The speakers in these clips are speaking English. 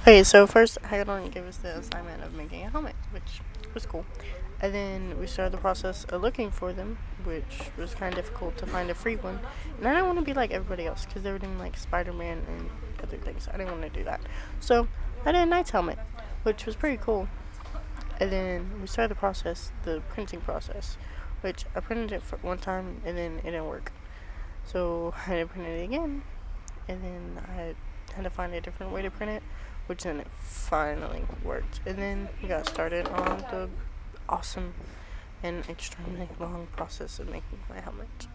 Okay, so first Hagedorn gave us the assignment of making a helmet, which was cool. And then we started the process of looking for them, which was kind of difficult to find a free one. And I didn't want to be like everybody else because they were doing like Spider-Man and other things. I didn't want to do that. So I did a Knight's helmet, which was pretty cool. And then we started the process, the printing process, which I printed it for one time and then it didn't work. So I had to print it again, and then I had to find a different way to print it, which then it finally worked. And then we got started on the awesome and extremely long process of making my helmet.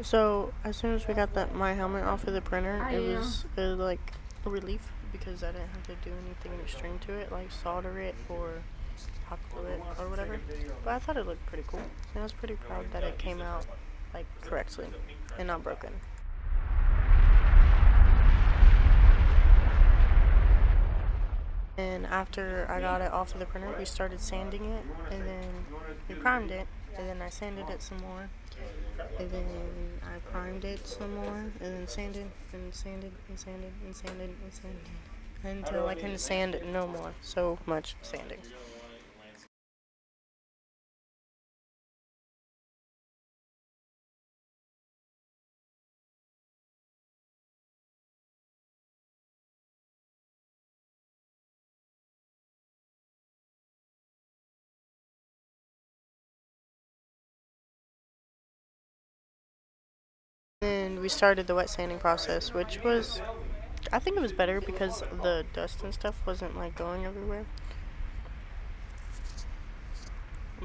So as soon as we got that my helmet off of the printer, it was like a relief because I didn't have to do anything extreme to it, like solder it or hot glue it or whatever. But I thought it looked pretty cool, and I was pretty proud that it came out like correctly and not broken. And after I got it off of the printer, we started sanding it, and then we primed it, and then I sanded it some more, and then I primed it some more, and then sanded and sanded and sanded and sanded and sanded until I couldn't sand no more. So much sanding. And we started the wet sanding process, which was, I think it was better because the dust and stuff wasn't like going everywhere.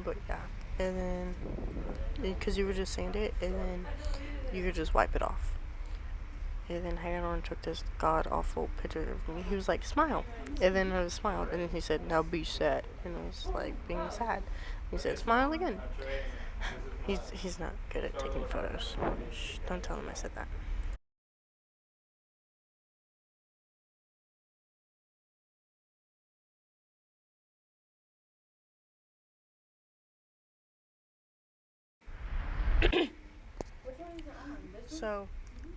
But yeah, and then because you would just sand it, and then you could just wipe it off. And then Hagedorn took this god awful picture of me. He was like, "Smile," and then I smiled, and then he said, "Now be sad," and I was like being sad. He said, "Smile again." He's not good at taking photos. Shh, don't tell him I said that. So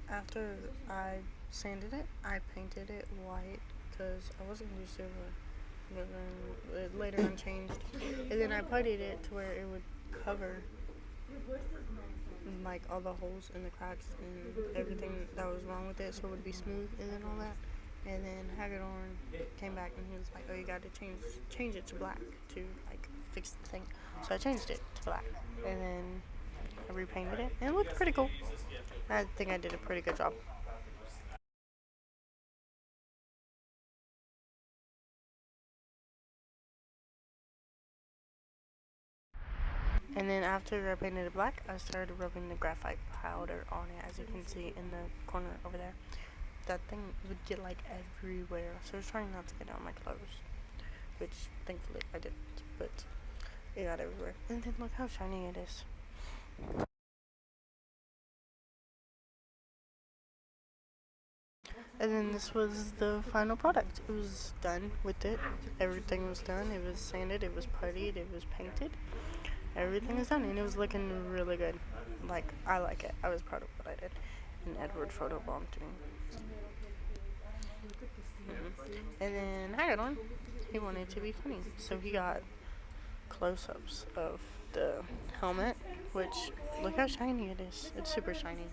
after I sanded it, I painted it white because I wasn't gonna do silver. But then it later on changed, and then I puttied it to where it would cover like all the holes and the cracks and everything that was wrong with it, so it would be smooth and then all that. And then Hagedorn came back and he was like, "Oh, you got to change it to black to like fix the thing." So I changed it to black, and then I repainted it, and it looked pretty cool. I think I did a pretty good job. And then after I painted it black, I started rubbing the graphite powder on it, as you can see in the corner over there. That thing would get like everywhere, so I was trying not to get on my clothes, which thankfully I didn't, but it got everywhere. And then look how shiny it is. And then this was the final product. It was done with it. Everything was done. It was sanded, it was puttied, it was painted. Everything is done, and it was looking really good. Like, I like it. I was proud of what I did. And Edward photobombed me. And then Hagedorn, he wanted to be funny, so he got close-ups of the helmet, which look how shiny it is. It's super shiny.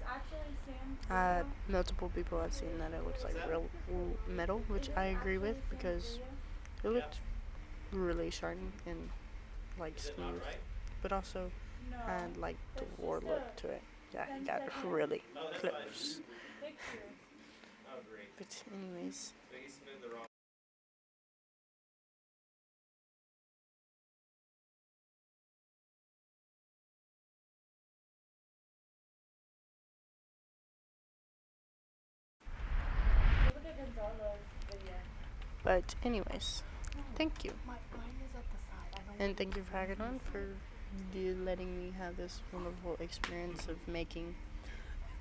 Multiple people have seen that it looks like real metal, which I agree with because it looked really shiny and like smooth, but also had like the war look to it. Yeah, it got really close. But anyways, but anyways, thank you, and thank you for Hagedorn for letting me have this wonderful experience of making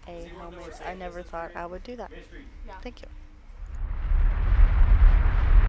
a helmet. I never thought I would do that. Thank you.